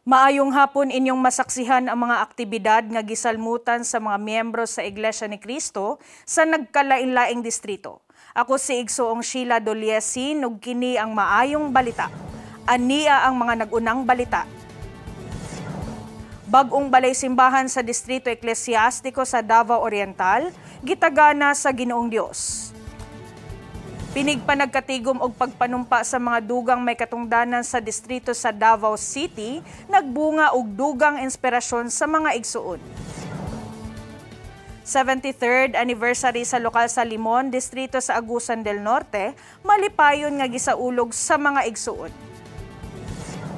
Maayong hapon inyong masaksihan ang mga aktibidad nga gisalmutan sa mga miyembro sa Iglesia ni Cristo sa nagkalain-laing distrito. Ako si Igsoong Sheila Doliesin ug kini ang maayong balita. Ania ang mga nagunang balita. Bag-ong balay simbahan sa Distrito Eklesyastiko sa Davao Oriental, gitagana sa Ginoong Dios. Pinigpanagkatigom og pagpanumpa sa mga dugang may katungdanan sa distrito sa Davao City, nagbunga og dugang inspirasyon sa mga igsuon. 73rd anniversary sa lokal sa Limon, distrito sa Agusan del Norte, malipayon nga gisaulog sa mga igsuon.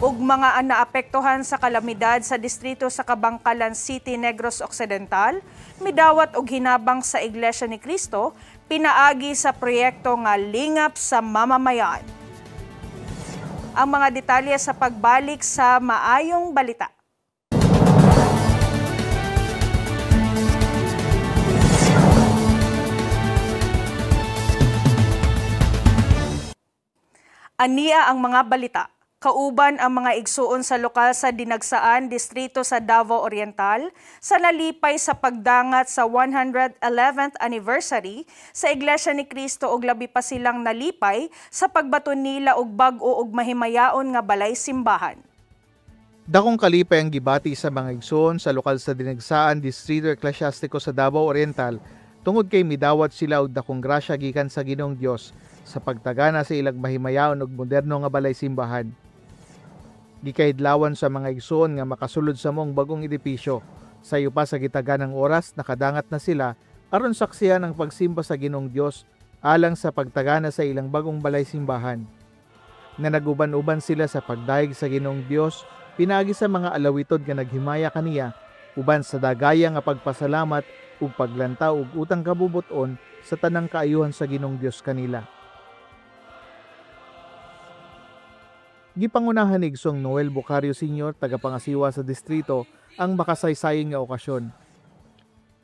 Ug mga naapektuhan sa kalamidad sa distrito sa Kabangkalan City, Negros Occidental, midawat og hinabang sa Iglesia ni Cristo, pinaagi sa proyekto nga Lingap sa Mamamayan. Ang mga detalye sa pagbalik sa maayong balita. Ania ang mga balita. Kauban ang mga igsuon sa lokal sa Dinagsaan, distrito sa Davao Oriental, sa nalipay sa pagdangat sa 111th anniversary sa Iglesia ni Cristo ug labi pa silang nalipay sa pagbaton nila og bag-o ug mahimayaon nga balay simbahan. Dakong kalipay ang gibati sa mga igsuon sa lokal sa Dinagsaan, distrito eklesyastiko sa Davao Oriental, tungod kay midawat sila og dakong grasya gikan sa Ginoong Dios sa pagtagana sa ilang mahimayaon og moderno nga balay simbahan. Gikaidlawan sa mga igsoon nga makasulod sa mong bagong edipisyo. Sayo pa sa gitaganang oras, nakadangat na sila aron saksihan ang pagsimba sa Ginoong Dios alang sa pagtagana sa ilang bagong balay simbahan. Nga naguban-uban sila sa pagdaig sa Ginoong Dios, pinagi sa mga alawitod nga naghimaya kaniya, uban sa dagaya nga pagpasalamat ug paglantaw ug utang kabubuton sa tanang kaayuhan sa Ginoong Dios kanila. Gipangunahan ni Igsoong Noel Bucario Sr., tagapangasiwa sa distrito, ang makasaysayang nga okasyon.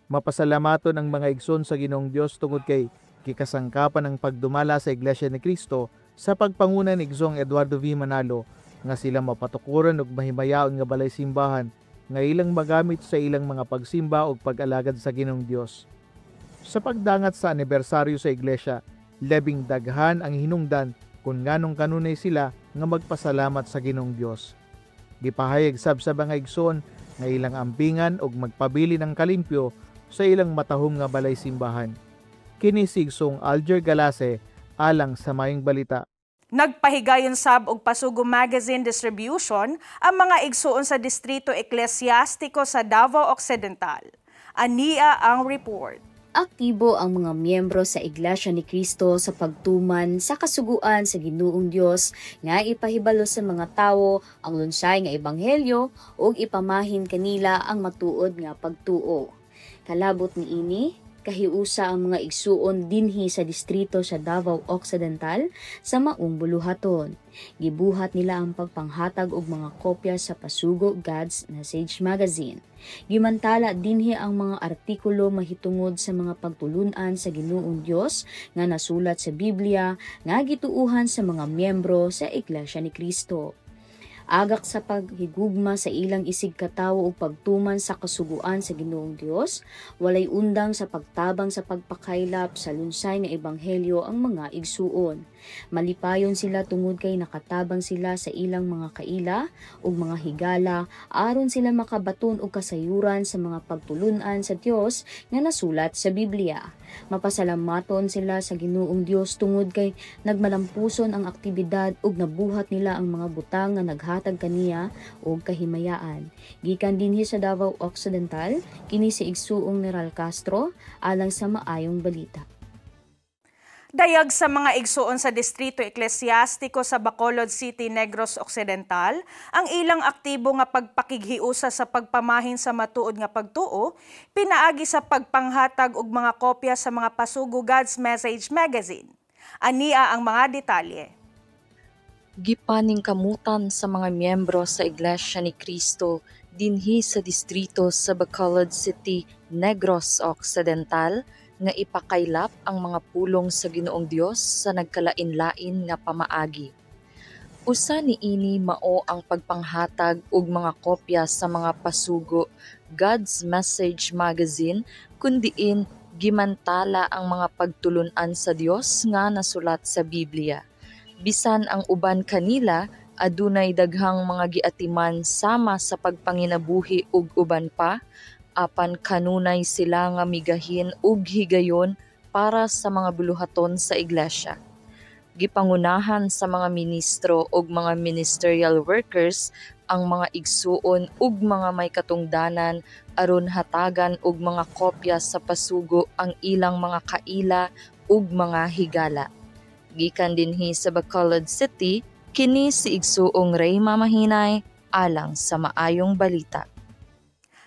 Mapasalamaton ang mga igsoon sa Ginoong Dios tungod kay kikasangkapan ng pagdumala sa Iglesia ni Cristo sa pagpanguna ni Igsoong Eduardo V. Manalo nga sila mapatukuran ug mahimayaon nga balay simbahan nga ilang magamit sa ilang mga pagsimba ug pag-alagad sa Ginoong Dios. Sa pagdangat sa anibersaryo sa Iglesia, labing daghan ang hinungdan kung nganong kanunay sila nga magpasalamat sa Ginoong Dios. Gipahayag sab sa mga igsoon nga ilang ampingan og magpabili ng kalimpyo sa ilang matahom nga balay simbahan. Kini si Igsoong Alger Galase alang sa maayong balita. Nagpahigayon sab og Pasugo Magazine Distribution ang mga igsuon sa Distrito Eklesyastiko sa Davao Occidental. Ania ang report. Aktibo ang mga miyembro sa Iglesia ni Cristo sa pagtuman sa kasuguan sa Ginoong Dios nga ipahibalo sa mga tawo ang lunsay nga ebanghelyo ug ipamahin kanila ang matuod nga pagtuo. Kalabot niini, kahiusa ang mga igsuon dinhi sa distrito sa Davao Occidental sa maong buluhaton. Gibuhat nila ang pagpanghatag og mga kopya sa Pasugo God's Message Magazine. Gimantala dinhi ang mga artikulo mahitungod sa mga pagtulunan sa Ginoong Dios nga nasulat sa Biblia nga gituuhan sa mga miyembro sa Iglesia ni Cristo. Agak sa paghigugma sa ilang isig katawo ug pagtuman sa kasuguan sa Ginoong Dios, walay undang sa pagtabang sa pagpakaylap sa lunsay nga ebanghelyo ang mga igsuon. Malipayon sila tungod kay nakatabang sila sa ilang mga kaila ug mga higala aron sila makabaton og kasayuran sa mga pagtulunan sa Dios nga nasulat sa Biblia. Mapasalamaton sila sa Ginoong Dios tungod kay nagmalampuson ang aktibidad ug nabuhat nila ang mga butang nga naghatag kaniya og kahimayaan. Gikan dinhi sa Davao Occidental, kini si Igsuong Neral Castro alang sa maayong balita. Dayag sa mga igsuon sa Distrito Eklesyastiko sa Bacolod City, Negros Occidental, ang ilang aktibo nga pagpakighiusa sa pagpamahin sa matuod nga pagtuo, pinaagi sa pagpanghatag og mga kopya sa mga Pasugo God's Message Magazine. Ania ang mga detalye. Gipaning kamutan sa mga miyembro sa Iglesia ni Cristo dinhi sa distrito sa Bacolod City, Negros Occidental, nga ipakaylap ang mga pulong sa Ginoong Dios sa nagkalain-lain nga pamaagi. Usa niini mao ang pagpanghatag og mga kopya sa mga pasugo God's Message Magazine kundiin gimantala ang mga pagtulun-an sa Dios nga nasulat sa Biblia. Bisan ang uban kanila adunay daghang mga giatiman sama sa pagpanginabuhi ug uban pa, apan kanunay sila nga migahin ug higayon para sa mga buluhaton sa iglesia. Gipangunahan sa mga ministro ug mga ministerial workers ang mga igsuon ug mga may katungdanan aron hatagan og mga kopya sa pasugo ang ilang mga kaila ug mga higala. Gikan dinhi sa Bacolod City, kini si igsuong Ray Mamahinay alang sa Maayong Balita.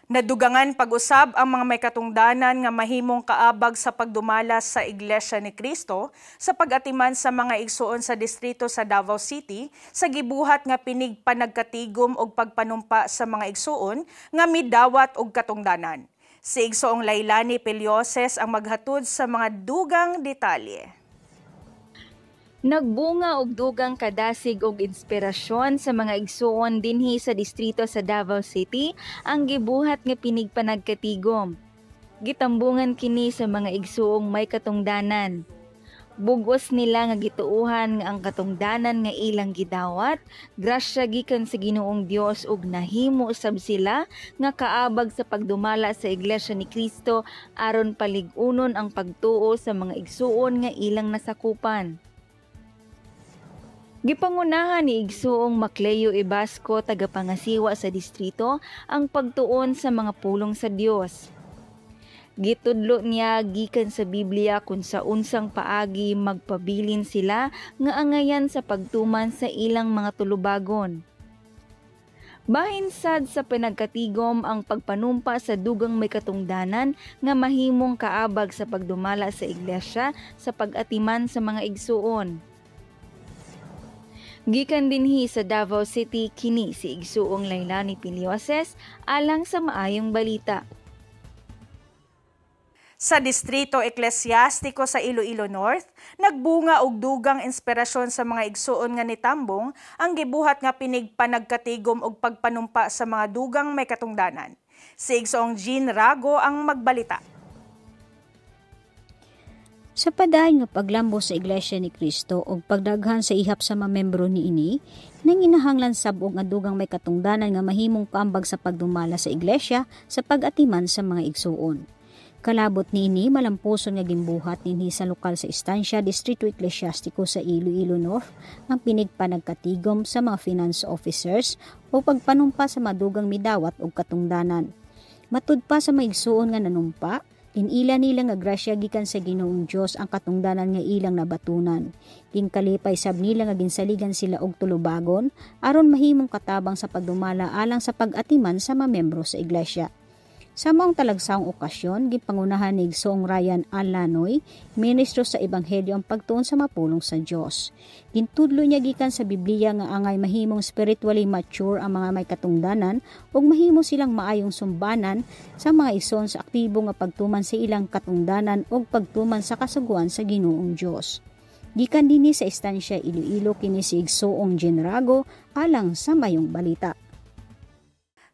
Nadugangan pag-usab ang mga may katungdanan nga mahimong kaabag sa pagdumala sa Iglesia ni Cristo sa pag-atiman sa mga igsuon sa distrito sa Davao City sa gibuhat nga pinig panagkatigom og pagpanumpa sa mga igsuon nga midawat og katungdanan. Si Igsoong Lailani Pelioses ang maghatod sa mga dugang detalye. Nagbunga og dugang kadasig og inspirasyon sa mga igsuon dinhi sa distrito sa Davao City ang gibuhat nga pinig panagkatigom. Gitambungan kini sa mga igsuong may katungdanan. Bugos nila nga gituuhan nga ang katungdanan nga ilang gidawat, grasya gikan sa Ginoong Dios ug nahimo usab sila nga kaabag sa pagdumala sa Iglesia ni Cristo aron palig-unon ang pagtuo sa mga igsuon nga ilang nasakupan. Gipangunahan ni Igsuong Macleo Ibasco tagapangasiwa sa distrito ang pagtuon sa mga pulong sa Dios. Gitudlo niya gikan sa Biblia kung sa unsang paagi magpabilin sila nga angayan sa pagtuman sa ilang mga tulubagon. Bahin sad sa pinagkatigom ang pagpanumpa sa dugang may katungdanan nga mahimong kaabag sa pagdumala sa iglesia sa pag-atiman sa mga igsuon. Gikan dinhi sa Davao City kini si Igsuong Lailani Pelioses alang sa Maayong Balita. Sa Distrito Eklesyastiko sa Iloilo North, nagbunga og dugang inspirasyon sa mga igsuon nga nitambong ang gibuhat nga pinig panagkatigom og pagpanumpa sa mga dugang may katungdanan. Si Igsoong Jean Rago ang magbalita. Sa padayon nga paglambo sa Iglesia ni Cristo ug pagdaghan sa ihap sa mga membro niini, nang inahanglan sabog nga dugang may katungdanan nga mahimong kaambag sa pagdumala sa iglesia sa pag-atiman sa mga igsuon. Kalabot niini malampuson nga gimbuhat dinhi sa lokal sa istansya Distrito Eklesyastiko sa Iloilo North ang pinig panagkatigom sa mga finance officers o pagpanumpa sa madugang midawat og katungdanan. Matud pa sa mga igsuon nga nanumpa, inila nila nga grasya gikan sa Ginoong Dios ang katungdanan nga ilang nabatunan. Ginkalipay sab nila nga ginsaligan sila og tulubagon aron mahimong katabang sa pagdumala alang sa pag-atiman sa mga membro sa iglesia. Sa maong talagsaong okasyon, gipangunahan ni Igsoong Ryan Alanoy, ministro sa Ebanghelyo ang pagtuon sa mapulong sa Dios. Gintudlo niya gikan sa Biblia nga angay mahimong spiritually mature ang mga may katungdanan ug mahimo silang maayong sumbanan sa mga igsoon sa aktibo nga pagtuman sa ilang katungdanan ug pagtuman sa kasuguan sa Ginoong Dios. Gikan dinhi sa istansya Iloilo kini si Igsoong Genrago alang sa Mayong Balita.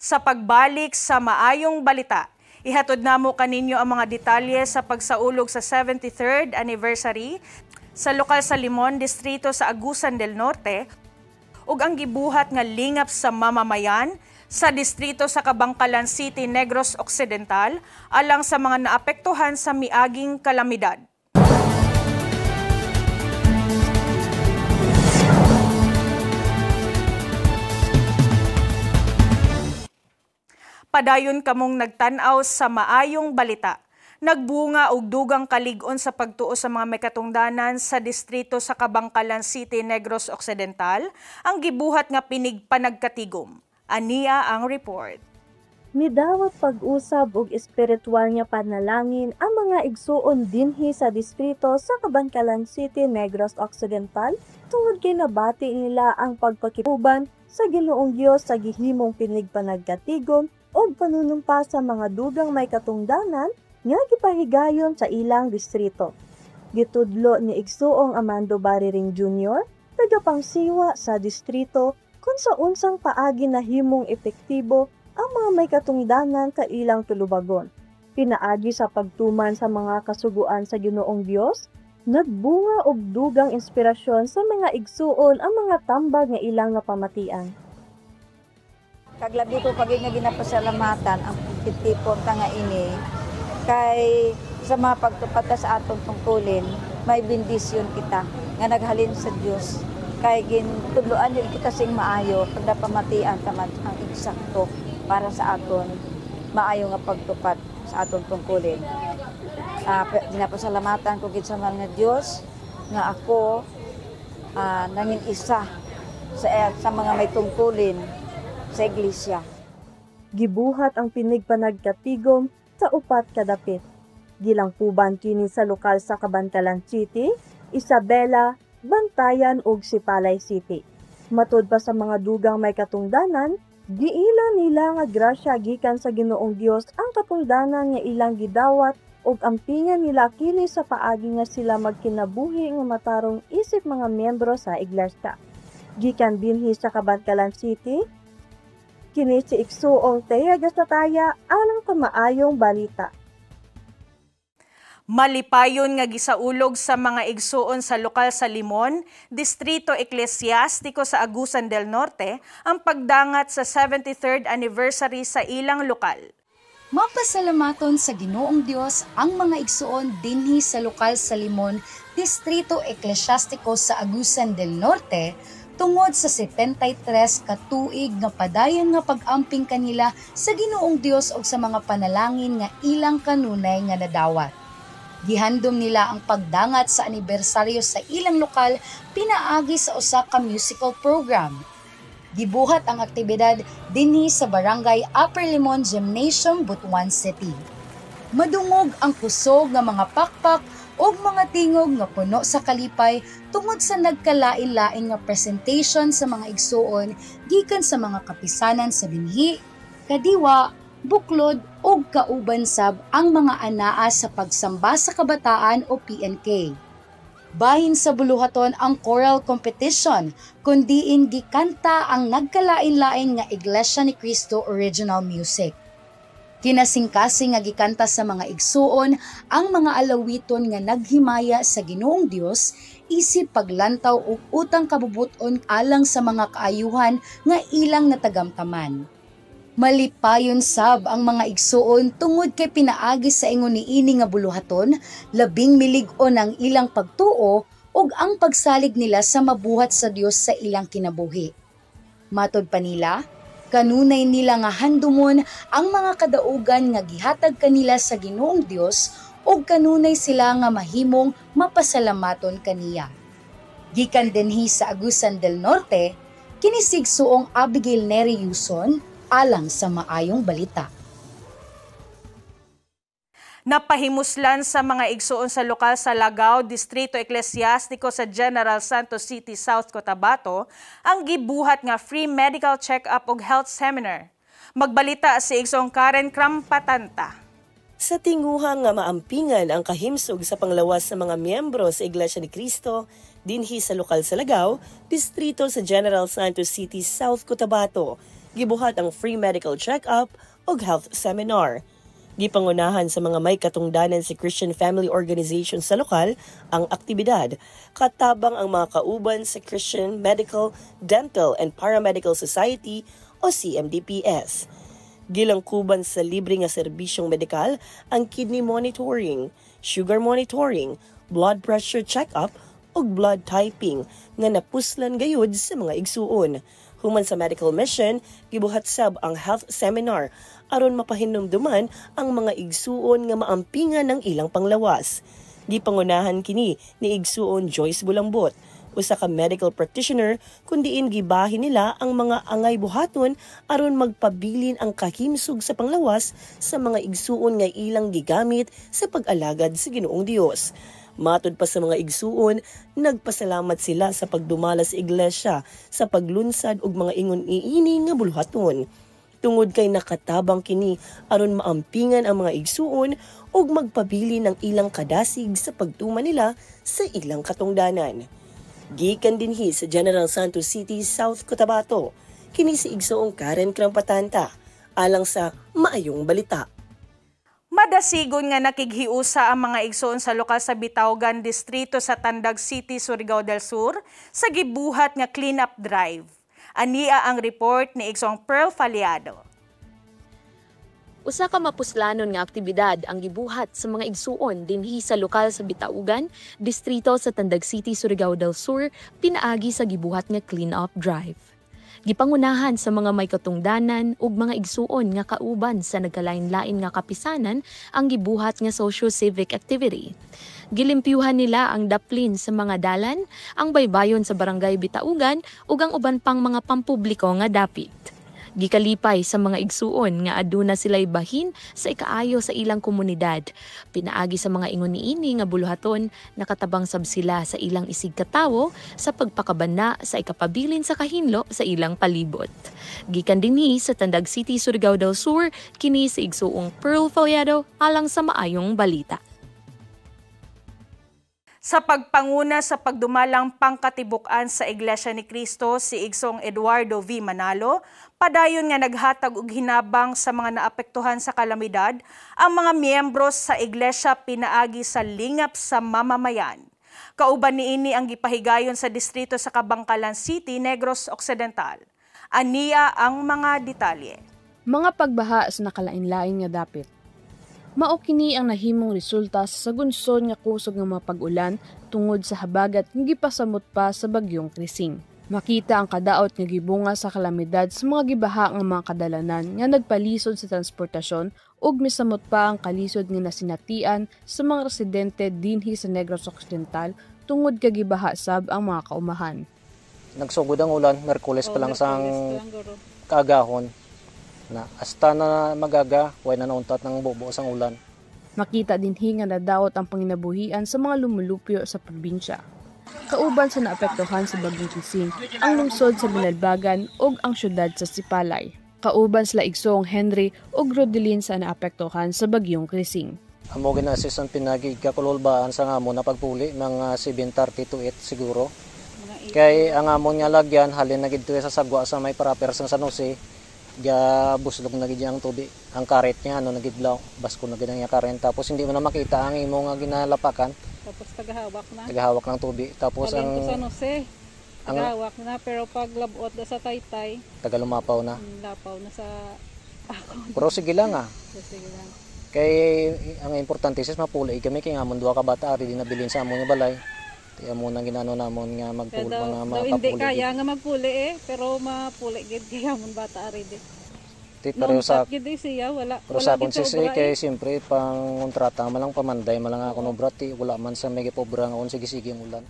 Sa pagbalik sa Maayong Balita, ihatod namo kaninyo ang mga detalye sa pagsaulog sa 73rd anniversary sa lokal sa Limon, distrito sa Agusan del Norte ug ang gibuhat nga lingap sa mamamayan sa distrito sa Kabangkalan City, Negros Occidental alang sa mga naapektuhan sa miaging kalamidad. Padayon kamong nagtanaw sa Maayong Balita. Nagbunga og dugang kalig-on sa pagtuo sa mga may katungdanan sa distrito sa Kabangkalan City, Negros Occidental, ang gibuhat nga pinig panagkatigom. Ania ang report. Midawat pag-usab og espirituwal nga panalangin ang mga igsuon dinhi sa distrito sa Kabangkalan City, Negros Occidental tungod kay nabati nila ang pagpakiuban sa Ginoong Dios sa gihimong pinig panagkatigom o panunumpa sa mga dugang may katungdanan nga gipahigayon sa ilang distrito. Gitudlo ni Igsuong Amando Bariring Jr., tagapangsiwa sa distrito kung sa unsang paagi na himong epektibo ang mga may katungdanan sa ilang tulubagon. Pinaagi sa pagtuman sa mga kasuguan sa Ginoong Dios, nagbunga og dugang inspirasyon sa mga igsuon ang mga tambag nga ilang napamatian. Kaglabi ko pagig nga ginapasalamatan ang titipon ta nga ini kay sa mga pagtupad sa atong tungkulin, may bendisyon kita nga naghalin sa Dios kay gintudloan yung kita sing maayo pag napamatian taman ang eksakto para sa aton maayo nga pagtupad sa atong tungkulin. Ginapasalamatan ko gid sa mga Dios nga ako nangin isa sa mga may tungkulin sa iglesia. Gibuhat ang pinig panagkatigom sa upat ka dapit. Gilangkuban kini sa lokal sa Cabancalan City, Isabela, Bantayan ug Sipalay City. Matud pa sa mga dugang may katungdanan, giila nila nga grasya gikan sa Ginoong Dios ang katungdanan nga ilang gidawat ug ampingan nila kini sa paagi nga sila magkinabuhi nga matarong isip mga miyembro sa iglesia. Gikan dinhi sa Cabancalan City, kini si Igsuong Tea Gasataya alang kamaayong balita. Malipayon nga gisaulog sa mga igsuon sa lokal sa Limon, Distrito Eklesiastiko sa Agusan del Norte, ang pagdangat sa 73rd anniversary sa ilang lokal. Mapasalamaton sa Ginoong Dios ang mga igsuon dinhi sa lokal sa Limon, Distrito Eklesiastiko sa Agusan del Norte, tungod sa 73 ka tuig nga padayon nga pag-amping kanila sa Ginoong Dios ug sa mga panalangin nga ilang kanunay nga nadawat. Gihandom nila ang pagdangat sa anibersaryo sa ilang lokal pinaagi sa usa ka musical program. Gibuhat ang aktibidad dinhi sa Barangay Upper Limon Gymnasium, Butuan City. Madungog ang kusog nga mga pakpak ug mga tingog nga puno sa kalipay tungod sa nagkalain-lain nga presentation sa mga igsuon gikan sa mga kapisanan sa binhi, kadiwa, buklod ug kauban sab ang mga anaa sa pagsamba sa kabataan o PNK. Bahin sa buluhaton ang choral competition, kundiin gikanta ang nagkalain-lain nga Iglesia ni Cristo original music. Kinasingkasing nga gikanta sa mga igsuon ang mga alawiton nga naghimaya sa Ginoong Dios isip paglantaw ug utang kabubuton alang sa mga kaayuhan nga ilang natagamtaman. Malipayon sab ang mga igsuon tungod kay pinaagi sa ingon niini nga buluhaton, labing milig-on ang ilang pagtuo ug ang pagsalig nila sa mabuhat sa Dios sa ilang kinabuhi. Matod pa nila, kanunay nila nga handumon ang mga kadaugan nga gihatag kanila sa Ginoong Dios ug kanunay sila nga mahimong mapasalamaton kaniya. Gikan dinhi sa Agusan del Norte, kinisigsuong Abigail Neri Yuson alang sa maayong balita. Napahimuslan sa mga igsuon sa lokal sa Lagao, Distrito Eklesiastiko sa General Santos City, South Cotabato, ang gibuhat nga free medical check-up ug health seminar. Magbalita si igsuong Karen Krampatanta. Sa tinguhang nga maampingan ang kahimsog sa panglawas sa mga miyembro sa Iglesia ni Cristo, dinhi sa lokal sa Lagao, Distrito sa General Santos City, South Cotabato, gibuhat ang free medical check-up ug health seminar. Gipangunahan sa mga may katungdanan si Christian Family Organization sa lokal ang aktibidad, katabang ang mga kauban sa Christian Medical, Dental and Paramedical Society o CMDPS. Gilangkuban sa libre nga serbisyong medikal ang kidney monitoring, sugar monitoring, blood pressure check-up ug blood typing nga napuslan gayud sa mga igsuon. Human sa medical mission, gibuhat sab ang health seminar aron mapahinumduman ang mga igsuon nga maampingan ng ilang panglawas. Gipangunahan kini ni igsuon Joyce Bulambot, usa ka medical practitioner, kundiin gibahin nila ang mga angay buhaton aron magpabilin ang kahimsog sa panglawas sa mga igsuon nga ilang gigamit sa pag-alagad sa Ginoong Dios. Matod pa sa mga igsuon, nagpasalamat sila sa pagdumala sa iglesia sa paglunsad og mga ingon iini nga buluhaton. Tungod kay nakatabang kini aron maampingan ang mga igsuon ug magpabili ng ilang kadasig sa pagtuman nila sa ilang katungdanan. Gikan dinhi sa General Santos City, South Cotabato, kini si igsoong Karen Krampatanta, alang sa Maayong Balita. Madasigon nga nakighiusa ang mga igsoon sa lokal sa Bitawgan Distrito sa Tandag City, Surigao del Sur sa gibuhat nga clean-up drive. Ania ang report ni igsoong Pearl Faliado. Usa ka mapuslanon nga aktibidad ang gibuhat sa mga igsuon dinhi sa lokal sa Bitaugan, distrito sa Tandag City, Surigao del Sur, pinaagi sa gibuhat nga clean-up drive. Gipangunahan sa mga may katungdanan ug mga igsuon nga kauban sa nagkalain-lain nga kapisanan ang gibuhat nga socio-civic activity. Gilimpyuhan nila ang daplin sa mga dalan, ang baybayon sa barangay Bitaugan ug ang uban pang mga pampubliko nga dapit. Gikalipay sa mga igsuon nga aduna sila'y bahin sa ikaayo sa ilang komunidad. Pinaagi sa mga ingon niini nga buluhaton, nakatabang sab sila sa ilang isig katawo sa pagpakabana sa ikapabilin sa kahinlo sa ilang palibot. Gikan dinhi sa Tandag City, Surigao del Sur, kini si igsuong Pearl Faliado alang sa Maayong Balita. Sa pagpanguna sa pagdumalang pangkatibukan sa Iglesia ni Cristo, si Igsong Eduardo V. Manalo, padayon nga naghatag og hinabang sa mga naapektuhan sa kalamidad, ang mga miyembro sa Iglesia pinaagi sa lingap sa mamamayan. Kauban niini ang gipahigayon sa distrito sa Kabangkalan City, Negros Occidental. Ania ang mga detalye. Mga pagbaha sa nakalain-lain nga dapit. Mao kini ang nahimong resulta sa sagunsod nga kusog nga mga pag-ulan tungod sa habagat nga gipasamot pa sa bagyong Krising. Makita ang kadaot nga gibunga sa kalamidad sa mga gibaha nga mga kadalanan nga nagpalisod sa transportasyon ug misamot pa ang kalisod nga nasinatian sa mga residente dinhi sa Negros Occidental tungod kay gibaha sab ang mga kaumahan. Nagsugod ang ulan, Merkules pa lang sang kaagahon. Na hasta na magaga, way na nauntat ng bubuos ang ulan. Makita din nga nadaot ang panginabuhian sa mga lumulupyo sa probinsya. Kauban sa naapektuhan sa bagyong Krising, ang lungsod sa Binalbagan ug ang syudad sa Sipalay. Kauban sila igsoong Henry ug Rodelin sa naapektuhan sa bagyong Krising. Amo ginasis ang pinagi kakululbaan sa ngamon na pagpuli mga 7:30 to 8 siguro. Kay ang amon nga lagyan halin na gid sa sagwa sa may paraper sa San Jose. Buslog na gid ang tubig, ang karet niya nagidlaw, basko na gid ang karet, tapos hindi mo na makita ang imo nga ginalapakan. Tapos tagahawak ng tubig, tapos ang San Jose tagahawak na, pero pag labot na sa Taytay tagalumapaw na. Lapaw na sa ako. Pero sige lang Kay ang importante is mapulay kami kay amon duha ka bata ari din nabilin sa amon nga balay. Kaya muna ginano namon nga magpuli mga makapuli. Hindi kaya nga magpuli pero mapuli gid kaya mon bata ari di. Pero sa gid siya wala. Pero sa konsisi kay siyempre pang kontrata malang pamanday malang ako no brati wala man sa mega pobra nga sige ang ulan.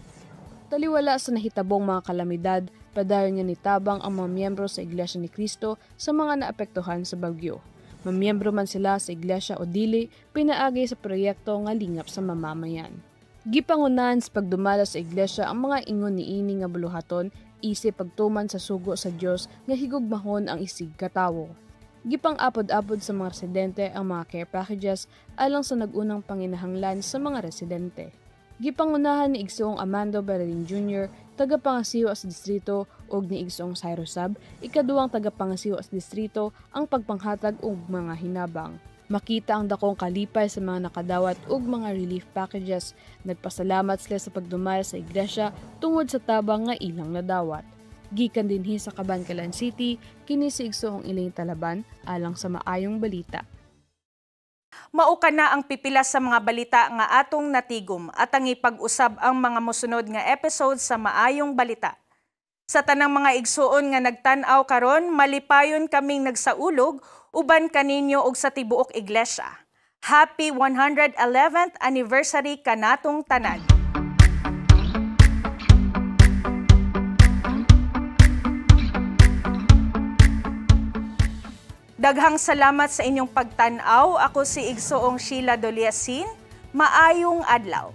Taliwala sa nahitabong mga kalamidad, padayon nga nitabang ang mga miyembro sa Iglesia ni Cristo sa mga naapektuhan sa bagyo. Mamiyembro man sila sa iglesia o dili, pinaagi sa proyekto nga lingap sa mamamayan. Gipangunahan sa pagdumala sa iglesia ang mga ingon niini nga buluhaton isip pagtuman sa sugo sa Dios nga higugmahon ang isig katawo. Gipang-apod-apod sa mga residente ang mga care packages alang sa nagunang panginahanglan sa mga residente. Gipangunahan ni Igsoong Amando Berlin Jr., tagapangasiwa sa distrito ug ni Igsoong Cyrus Sab, ikaduhang tagapangasiwa sa distrito ang pagpanghatag og mga hinabang. Makita ang dakong kalipay sa mga nakadawat ug mga relief packages. Nagpasalamat sila sa pagdumala sa iglesia tungod sa tabang nga ilang nadawat. Gikan dinhi sa Kabangkalan City, kini si Igsoong Iling Talaban alang sa Maayong Balita. Mauka na ang pipilas sa mga balita nga atong natigom at ang ipag-usab ang mga mosunod nga episode sa Maayong Balita. Sa tanang mga igsuon nga nagtan-aw karon, malipayon kaming nagsaulog uban kaninyo og sa tibuok iglesia. Happy 111th anniversary kanatong tanan. Daghang salamat sa inyong pagtan-aw. Ako si Igsoong Sheila Doliasin. Maayong adlaw.